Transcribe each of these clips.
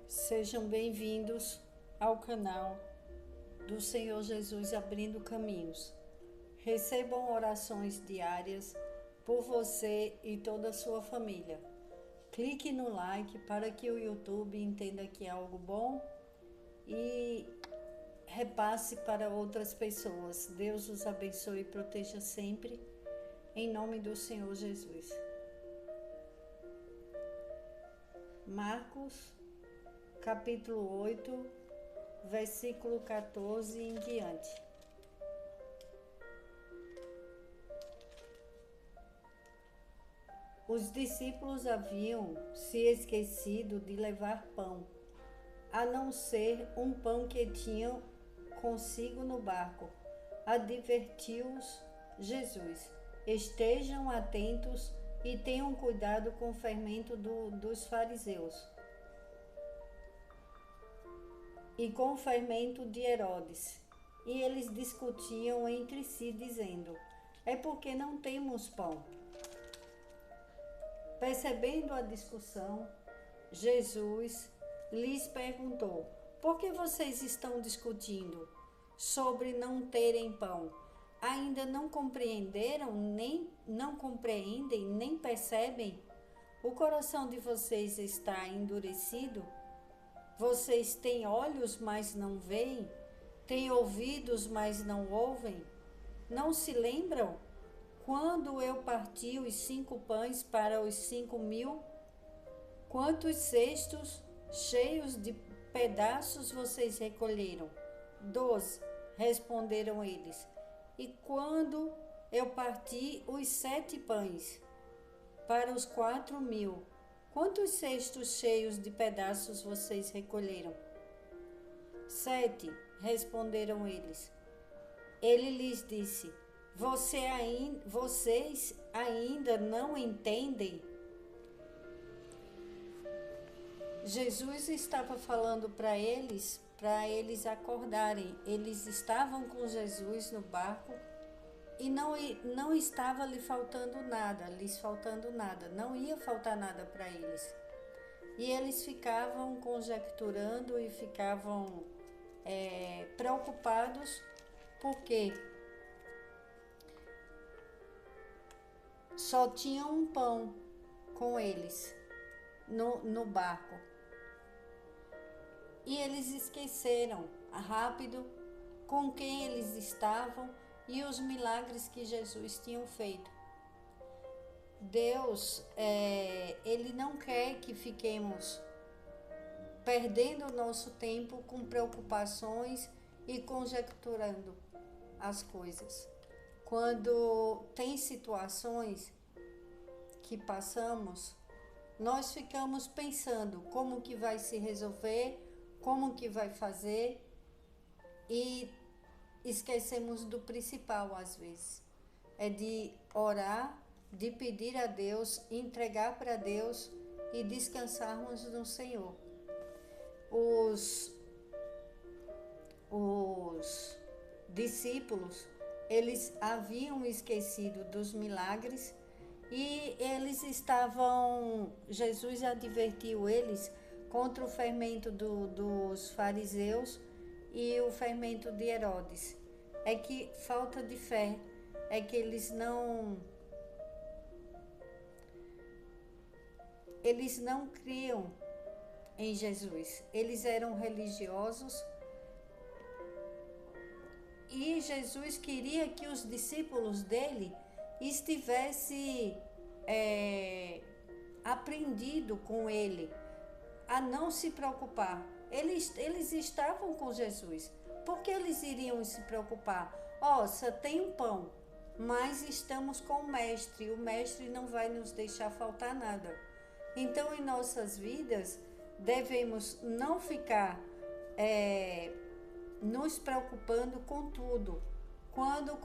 Sejam bem-vindos ao canal do Senhor Jesus Abrindo Caminhos. Recebam orações diárias por você e toda a sua família. Clique no like para que o YouTube entenda que é algo bom e repasse para outras pessoas. Deus os abençoe e proteja sempre, em nome do Senhor Jesus. Marcos capítulo 8, versículo 14 em diante. Os discípulos haviam se esquecido de levar pão, a não ser um pão que tinham consigo no barco. Advertiu-os Jesus: estejam atentos e tenham cuidado com o fermento dos fariseus e com o fermento de Herodes. E eles discutiam entre si, dizendo: é porque não temos pão. Percebendo a discussão, Jesus lhes perguntou: por que vocês estão discutindo sobre não terem pão? Ainda não compreenderam, não compreendem, nem percebem? O coração de vocês está endurecido? Vocês têm olhos, mas não veem? Têm ouvidos, mas não ouvem? Não se lembram? Quando eu parti os 5 pães para os 5.000, quantos cestos cheios de pedaços vocês recolheram? 12, responderam eles. E quando eu parti os 7 pães para os 4.000, quantos cestos cheios de pedaços vocês recolheram? 7, responderam eles. Ele lhes disse: vocês ainda não entendem? Jesus estava falando para eles acordarem. Eles estavam com Jesus no barco e não estava lhes faltando nada, não ia faltar nada para eles. E eles ficavam conjecturando e ficavam preocupados, porque só tinham um pão com eles no barco. E eles esqueceram rápido com quem eles estavam e os milagres que Jesus tinha feito. Deus, Ele não quer que fiquemos perdendo o nosso tempo com preocupações e conjecturando as coisas. Quando tem situações que passamos, nós ficamos pensando como que vai se resolver, como que vai fazer, e esquecemos do principal às vezes. É de orar, de pedir a Deus, entregar para Deus e descansarmos no Senhor. Os discípulos, eles haviam esquecido dos milagres e Jesus advertiu eles contra o fermento dos fariseus e o fermento de Herodes. É que falta de fé, é que eles não criam em Jesus. Eles eram religiosos e Jesus queria que os discípulos dele estivessem aprendido com ele a não se preocupar. Eles estavam com Jesus. Por que eles iriam se preocupar? Só tem um pão, mas estamos com o mestre não vai nos deixar faltar nada. Então, em nossas vidas, devemos não ficar nos preocupando com tudo. Quando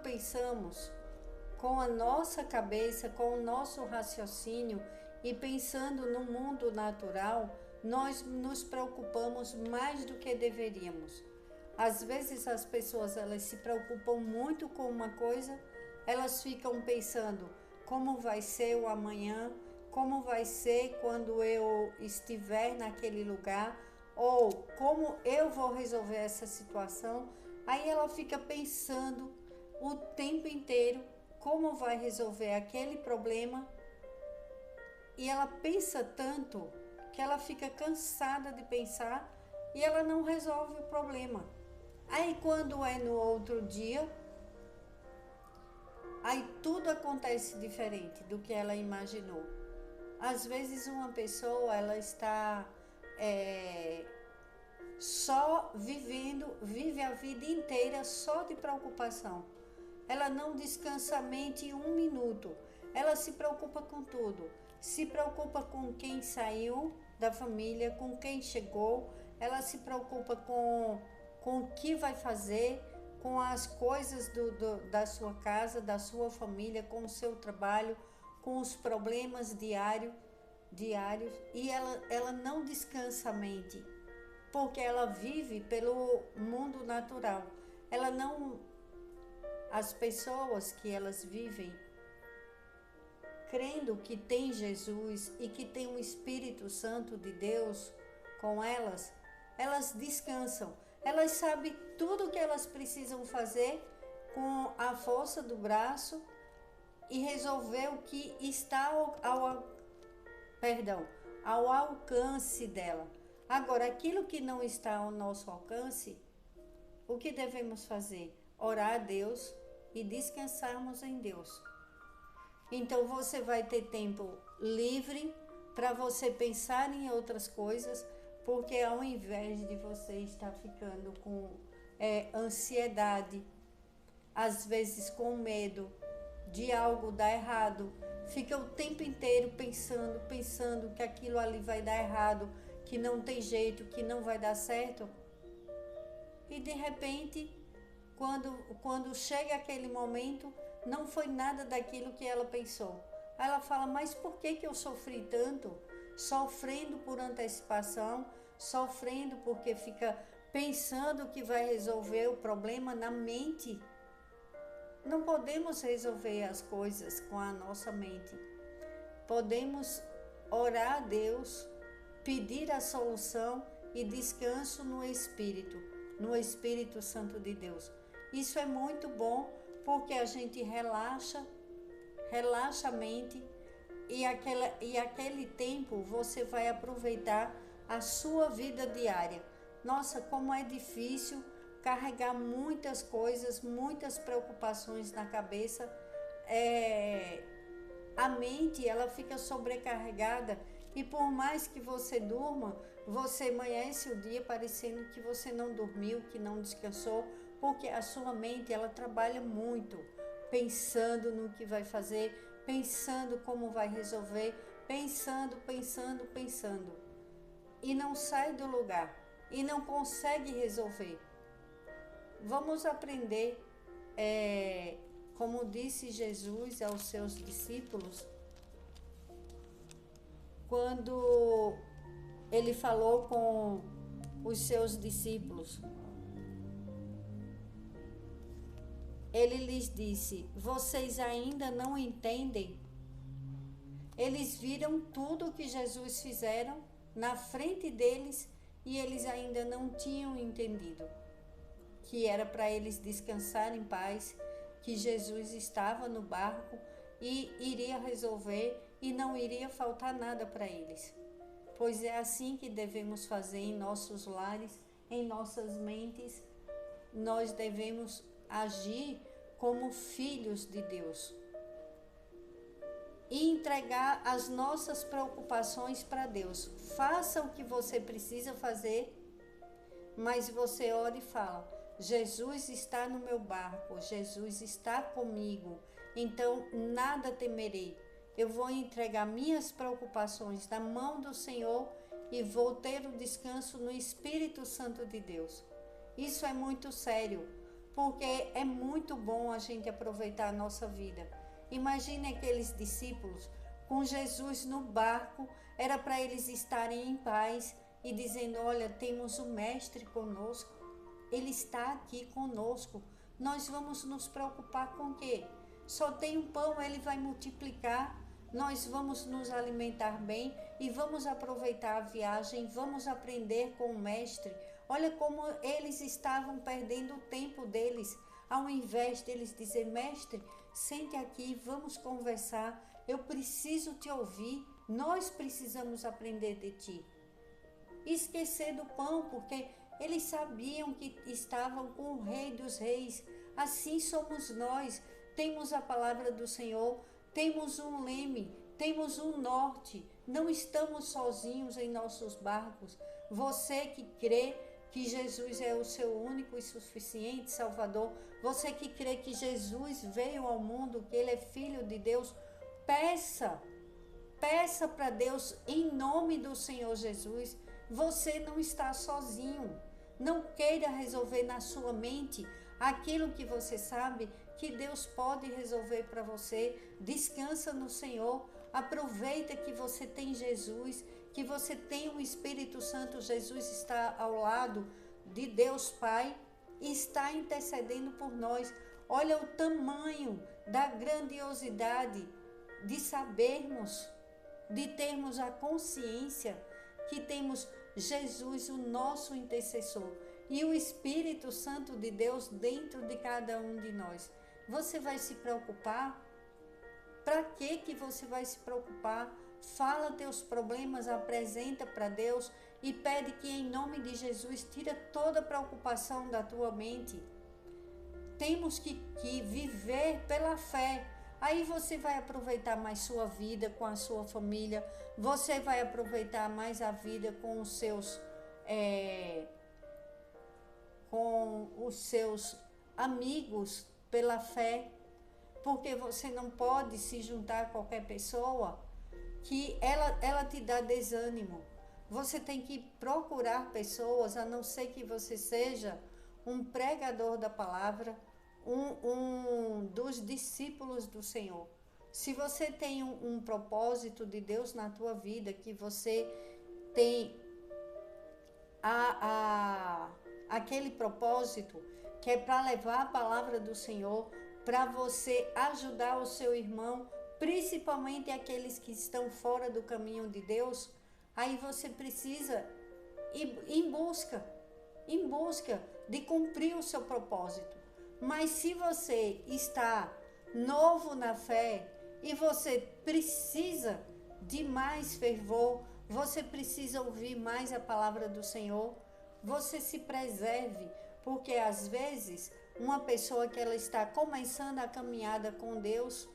pensamos com a nossa cabeça, com o nosso raciocínio e pensando no mundo natural, nós nos preocupamos mais do que deveríamos. Às vezes as pessoas elas se preocupam muito com uma coisa, elas ficam pensando como vai ser o amanhã, como vai ser quando eu estiver naquele lugar, ou como eu vou resolver essa situação. Aí ela fica pensando o tempo inteiro como vai resolver aquele problema, e ela pensa tanto que ela fica cansada de pensar e ela não resolve o problema. Aí quando é no outro dia, aí tudo acontece diferente do que ela imaginou. Às vezes uma pessoa, ela está só vive a vida inteira só de preocupação. Ela não descansa a mente um minuto. Ela se preocupa com tudo. Se preocupa com quem saiu da família, com quem chegou. Ela se preocupa com o que vai fazer, com as coisas da sua casa, da sua família, com o seu trabalho, com os problemas diários. E ela não descansa a mente, porque ela vive pelo mundo natural. Ela não... As pessoas que elas vivem crendo que tem Jesus e que tem o Espírito Santo de Deus com elas, elas descansam. Elas sabem tudo o que elas precisam fazer com a força do braço e resolver o que está ao alcance dela. Agora, aquilo que não está ao nosso alcance, o que devemos fazer? Orar a Deus e descansarmos em Deus. Então você vai ter tempo livre para você pensar em outras coisas, porque ao invés de você estar ficando com ansiedade, às vezes com medo de algo dar errado, fica o tempo inteiro pensando que aquilo ali vai dar errado, que não tem jeito, que não vai dar certo. E de repente, quando chega aquele momento, não foi nada daquilo que ela pensou. Aí ela fala, mas por que eu sofri tanto? Sofrendo por antecipação, sofrendo porque fica pensando que vai resolver o problema na mente. Não podemos resolver as coisas com a nossa mente. Podemos orar a Deus, pedir a solução e descanso no Espírito Santo de Deus. Isso é muito bom, porque a gente relaxa a mente, e aquele tempo você vai aproveitar a sua vida diária. Nossa, como é difícil carregar muitas coisas, muitas preocupações na cabeça. A mente, ela fica sobrecarregada, e por mais que você durma, você amanhece o dia parecendo que você não dormiu, que não descansou, porque a sua mente, ela trabalha muito, pensando no que vai fazer, pensando como vai resolver, pensando, e não sai do lugar, e não consegue resolver. Vamos aprender, como disse Jesus aos seus discípulos, quando ele falou com os seus discípulos. Ele lhes disse, vocês ainda não entendem? Eles viram tudo o que Jesus fizeram na frente deles e eles ainda não tinham entendido que era para eles descansarem em paz, que Jesus estava no barco e iria resolver e não iria faltar nada para eles. Pois é assim que devemos fazer em nossos lares, em nossas mentes. Nós devemos agir como filhos de Deus e entregar as nossas preocupações para Deus. Faça o que você precisa fazer, mas você ora e fala, Jesus está no meu barco, Jesus está comigo, então nada temerei. Eu vou entregar minhas preocupações na mão do Senhor e vou ter o descanso no Espírito Santo de Deus. Isso é muito sério, porque é muito bom a gente aproveitar a nossa vida. Imagine aqueles discípulos com Jesus no barco, era para eles estarem em paz e dizendo, olha, temos o Mestre conosco, Ele está aqui conosco, nós vamos nos preocupar com o quê? Só tem um pão, Ele vai multiplicar, nós vamos nos alimentar bem e vamos aproveitar a viagem, vamos aprender com o mestre. Olha como eles estavam perdendo o tempo deles, ao invés deles dizer, mestre, sente aqui, vamos conversar, eu preciso te ouvir, nós precisamos aprender de ti. Esquecer do pão, porque eles sabiam que estavam com o Rei dos Reis. Assim somos nós, temos a palavra do Senhor, temos um leme, temos um norte, não estamos sozinhos em nossos barcos. Você que crê que Jesus é o seu único e suficiente Salvador, você que crê que Jesus veio ao mundo, que Ele é Filho de Deus, peça para Deus em nome do Senhor Jesus. Você não está sozinho. Não queira resolver na sua mente aquilo que você sabe que Deus pode resolver para você. Descansa no Senhor. Aproveita que você tem Jesus, que você tem o Espírito Santo. Jesus está ao lado de Deus Pai e está intercedendo por nós. Olha o tamanho da grandiosidade de sabermos, de termos a consciência que temos Jesus, o nosso intercessor, e o Espírito Santo de Deus dentro de cada um de nós. Você vai se preocupar? Para que você vai se preocupar? Fala teus problemas, apresenta para Deus e pede que em nome de Jesus tira toda a preocupação da tua mente. Temos que viver pela fé. Aí você vai aproveitar mais sua vida com a sua família, você vai aproveitar mais a vida com os seus amigos pela fé, porque você não pode se juntar a qualquer pessoa que ela te dá desânimo. Você tem que procurar pessoas, a não ser que você seja um pregador da palavra, um dos discípulos do Senhor. Se você tem um propósito de Deus na tua vida, que você tem aquele propósito que é para levar a palavra do Senhor, para você ajudar o seu irmão, principalmente aqueles que estão fora do caminho de Deus, aí você precisa ir em busca de cumprir o seu propósito. Mas se você está novo na fé e você precisa de mais fervor, você precisa ouvir mais a palavra do Senhor, você se preserve, porque às vezes uma pessoa que ela está começando a caminhada com Deus,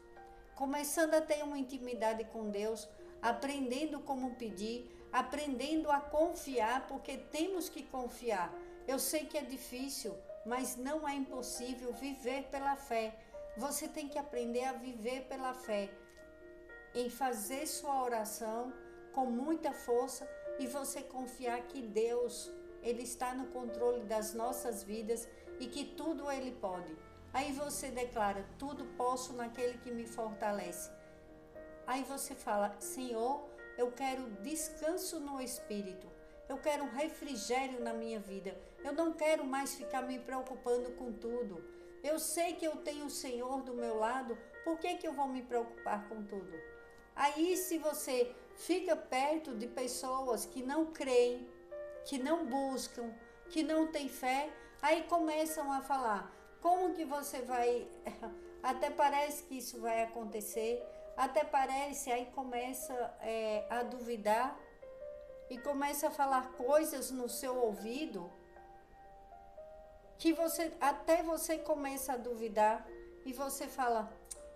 começando a ter uma intimidade com Deus, aprendendo como pedir, aprendendo a confiar, porque temos que confiar. Eu sei que é difícil, mas não é impossível viver pela fé. Você tem que aprender a viver pela fé, em fazer sua oração com muita força e você confiar que Deus, Ele está no controle das nossas vidas e que tudo Ele pode. Aí você declara, tudo posso naquele que me fortalece. Aí você fala, Senhor, eu quero descanso no Espírito. Eu quero um refrigério na minha vida. Eu não quero mais ficar me preocupando com tudo. Eu sei que eu tenho o Senhor do meu lado. Por que eu vou me preocupar com tudo? Aí se você fica perto de pessoas que não creem, que não buscam, que não têm fé, aí começam a falar, como que você vai... Até parece que isso vai acontecer, até parece, aí começa a duvidar, e começa a falar coisas no seu ouvido que até você começa a duvidar e você fala,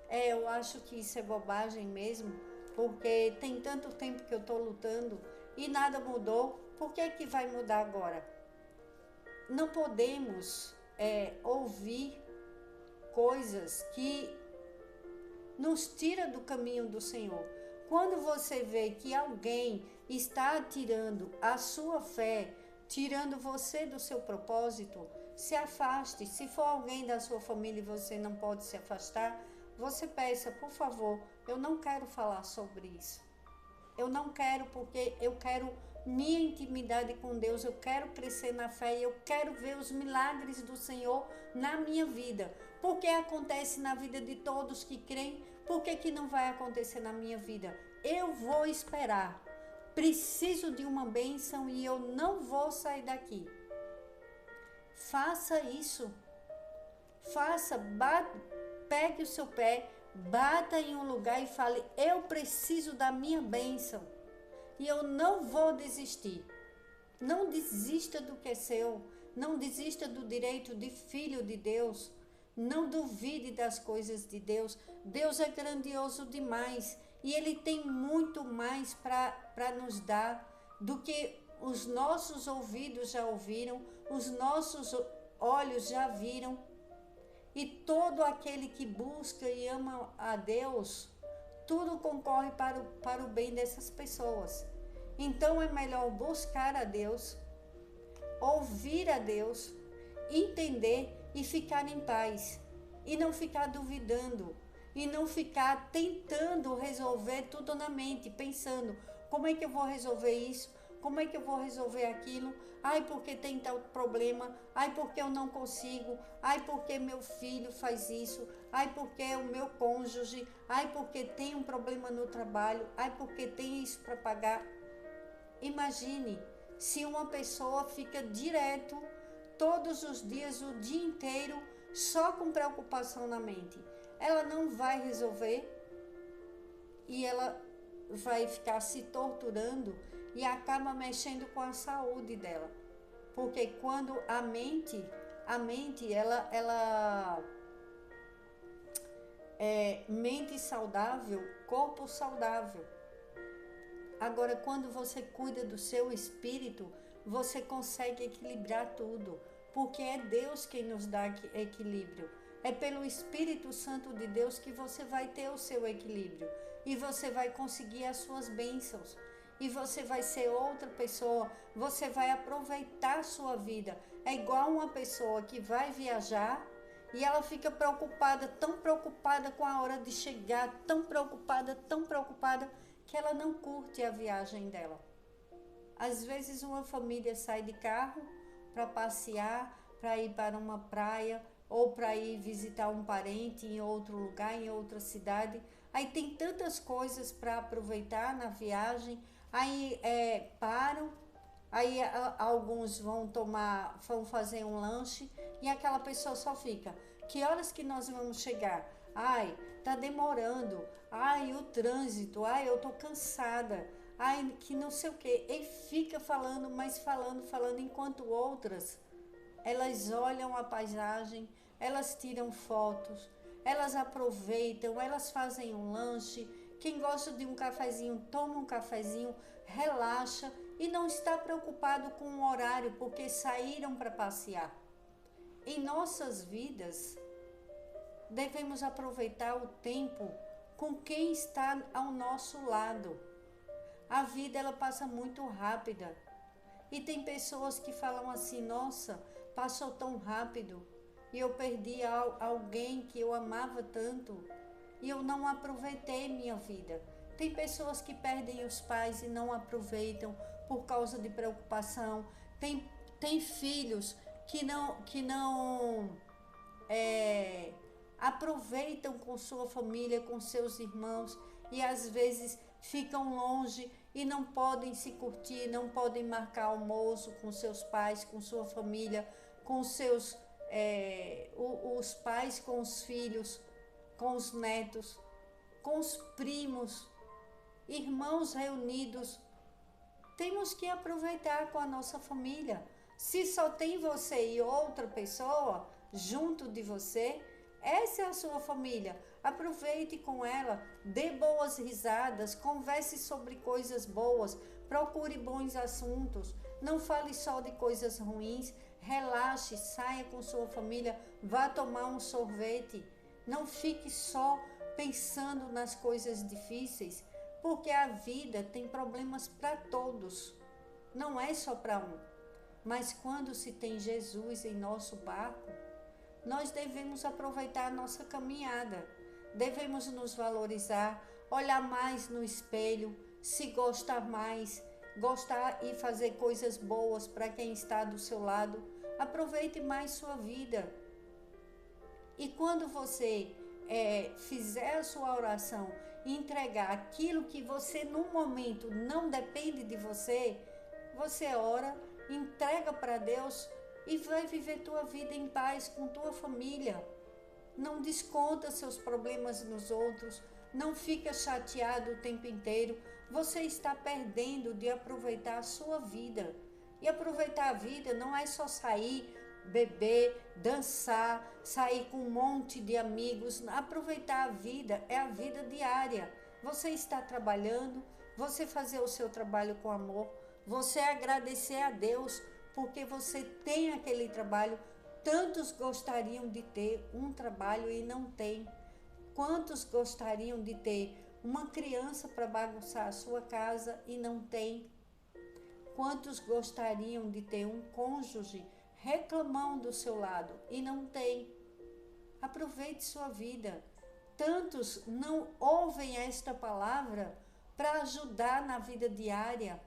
eu acho que isso é bobagem mesmo, porque tem tanto tempo que eu estou lutando e nada mudou, por que vai mudar agora? Não podemos ouvir coisas que nos tira do caminho do Senhor. Quando você vê que alguém está tirando a sua fé, tirando você do seu propósito, se afaste. Se for alguém da sua família e você não pode se afastar, você peça, por favor, eu não quero falar sobre isso. Eu não quero, porque eu quero minha intimidade com Deus, eu quero crescer na fé e eu quero ver os milagres do Senhor na minha vida. Porque acontece na vida de todos que creem, Por que que não vai acontecer na minha vida? Eu vou esperar. Preciso de uma bênção e eu não vou sair daqui. Faça isso. Faça, pegue o seu pé, bata em um lugar e fale: eu preciso da minha bênção e eu não vou desistir. Não desista do que é seu, não desista do direito de filho de Deus, não duvide das coisas de Deus. Deus é grandioso demais e Ele tem muito mais para nos dar do que os nossos ouvidos já ouviram, os nossos olhos já viram. E todo aquele que busca e ama a Deus, tudo concorre para o bem dessas pessoas. Então é melhor buscar a Deus, ouvir a Deus, entender e ficar em paz. E não ficar duvidando, e não ficar tentando resolver tudo na mente, pensando: como é que eu vou resolver isso? Como é que eu vou resolver aquilo? Ai, porque tem tal problema. Ai, porque eu não consigo. Ai, porque meu filho faz isso. Ai, porque é o meu cônjuge. Ai, porque tem um problema no trabalho. Ai, porque tem isso para pagar. Imagine se uma pessoa fica direto, todos os dias, o dia inteiro, só com preocupação na mente. Ela não vai resolver e ela vai ficar se torturando e acaba mexendo com a saúde dela. Porque quando a mente ela é mente saudável, corpo saudável. Agora, quando você cuida do seu espírito, você consegue equilibrar tudo, porque é Deus quem nos dá equilíbrio. É pelo Espírito Santo de Deus que você vai ter o seu equilíbrio e você vai conseguir as suas bênçãos. E você vai ser outra pessoa, você vai aproveitar a sua vida. É igual uma pessoa que vai viajar e ela fica preocupada, tão preocupada com a hora de chegar, tão preocupada, que ela não curte a viagem dela. Às vezes uma família sai de carro para passear, para ir para uma praia ou para ir visitar um parente em outro lugar, em outra cidade. Aí tem tantas coisas para aproveitar na viagem. Aí param, aí alguns vão fazer um lanche e aquela pessoa só fica: que horas que nós vamos chegar? Ai, tá demorando. Ai, o trânsito. Ai, eu tô cansada. Ai, que não sei o quê. E fica falando, mas falando, enquanto outras, elas olham a paisagem, elas tiram fotos, elas aproveitam, elas fazem um lanche. Quem gosta de um cafezinho, toma um cafezinho, relaxa e não está preocupado com o horário, porque saíram para passear. Em nossas vidas, devemos aproveitar o tempo com quem está ao nosso lado. A vida, ela passa muito rápida. E tem pessoas que falam assim: nossa, passou tão rápido e eu perdi alguém que eu amava tanto. E eu não aproveitei minha vida. Tem pessoas que perdem os pais e não aproveitam por causa de preocupação. Tem filhos que não aproveitam com sua família, com seus irmãos e às vezes ficam longe e não podem se curtir, não podem marcar almoço com seus pais, com sua família, com seus os pais com os filhos, com os netos, com os primos, irmãos reunidos. Temos que aproveitar com a nossa família. Se só tem você e outra pessoa junto de você, essa é a sua família. Aproveite com ela, dê boas risadas, converse sobre coisas boas, procure bons assuntos, não fale só de coisas ruins, relaxe, saia com sua família, vá tomar um sorvete. Não fique só pensando nas coisas difíceis, porque a vida tem problemas para todos, não é só para um. Mas quando se tem Jesus em nosso barco, nós devemos aproveitar a nossa caminhada, devemos nos valorizar, olhar mais no espelho, se gostar mais, gostar e fazer coisas boas para quem está do seu lado. Aproveite mais sua vida. E quando você fizer a sua oração e entregar aquilo que você no momento não depende de você, você ora, entrega para Deus e vai viver tua vida em paz com tua família. Não desconta seus problemas nos outros, não fica chateado o tempo inteiro. Você está perdendo de aproveitar a sua vida. E aproveitar a vida não é só sair, beber, dançar, sair com um monte de amigos. Aproveitar a vida é a vida diária. Você está trabalhando, você fazer o seu trabalho com amor, você agradecer a Deus porque você tem aquele trabalho. Tantos gostariam de ter um trabalho e não tem. Quantos gostariam de ter uma criança para bagunçar a sua casa e não tem? Quantos gostariam de ter um cônjuge reclamão do seu lado e não tem? Aproveite sua vida. Tantos não ouvem esta palavra para ajudar na vida diária.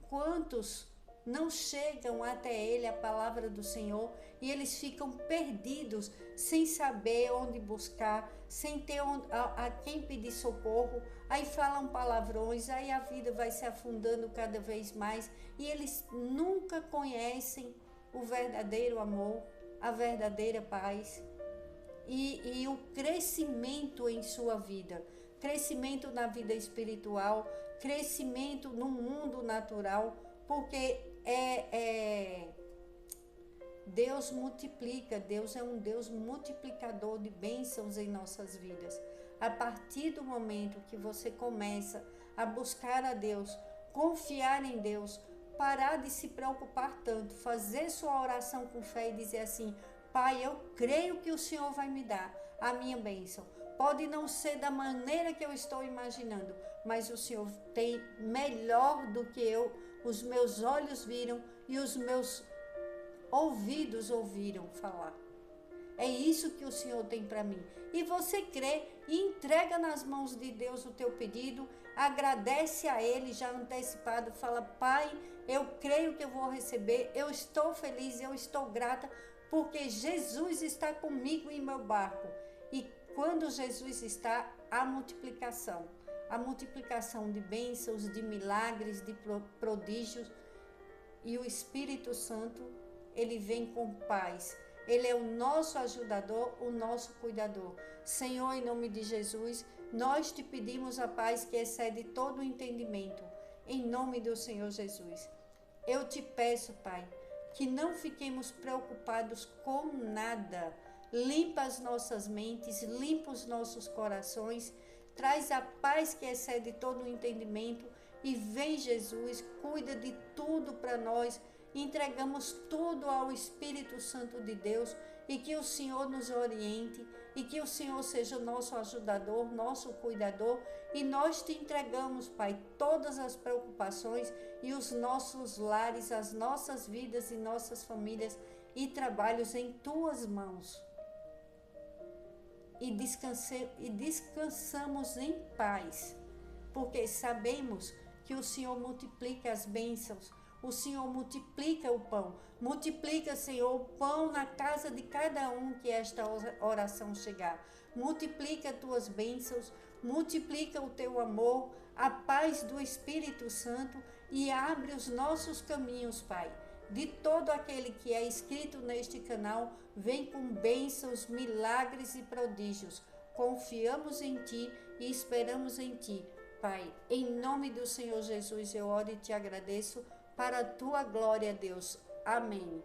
Quantos não chegam até ele a palavra do Senhor e eles ficam perdidos, sem saber onde buscar, sem ter a quem pedir socorro, aí falam palavrões, aí a vida vai se afundando cada vez mais e eles nunca conhecem o verdadeiro amor, a verdadeira paz e o crescimento em sua vida, crescimento na vida espiritual, crescimento no mundo natural, porque Deus multiplica, Deus é um Deus multiplicador de bênçãos em nossas vidas. A partir do momento que você começa a buscar a Deus, confiar em Deus, parar de se preocupar tanto, fazer sua oração com fé e dizer assim: Pai, eu creio que o Senhor vai me dar a minha bênção. Pode não ser da maneira que eu estou imaginando, mas o Senhor tem melhor do que os meus olhos viram e os meus ouvidos ouviram falar. É isso que o Senhor tem para mim. E você crê e entrega nas mãos de Deus o teu pedido, agradece a Ele já antecipado, fala: Pai, eu creio que eu vou receber, eu estou feliz, eu estou grata, porque Jesus está comigo em meu barco. E quando Jesus está, há multiplicação. A multiplicação de bênçãos, de milagres, de prodígios. E o Espírito Santo, ele vem com paz. Ele é o nosso ajudador, o nosso cuidador. Senhor, em nome de Jesus, nós te pedimos a paz que excede todo o entendimento. Em nome do Senhor Jesus. Eu te peço, Pai, que não fiquemos preocupados com nada. Limpa as nossas mentes, limpa os nossos corações, traz a paz que excede todo o entendimento e vem, Jesus, cuida de tudo para nós, entregamos tudo ao Espírito Santo de Deus e que o Senhor nos oriente e que o Senhor seja nosso ajudador, nosso cuidador, e nós te entregamos, Pai, todas as preocupações e os nossos lares, as nossas vidas e nossas famílias e trabalhos em tuas mãos. E descansamos em paz, porque sabemos que o Senhor multiplica as bênçãos, o Senhor multiplica o pão. Multiplica, Senhor, o pão na casa de cada um que esta oração chegar. Multiplica tuas bênçãos, multiplica o teu amor, a paz do Espírito Santo e abre os nossos caminhos, Pai. De todo aquele que é inscrito neste canal, vem com bênçãos, milagres e prodígios. Confiamos em Ti e esperamos em Ti, Pai. Em nome do Senhor Jesus eu oro e te agradeço para a Tua glória, Deus. Amém.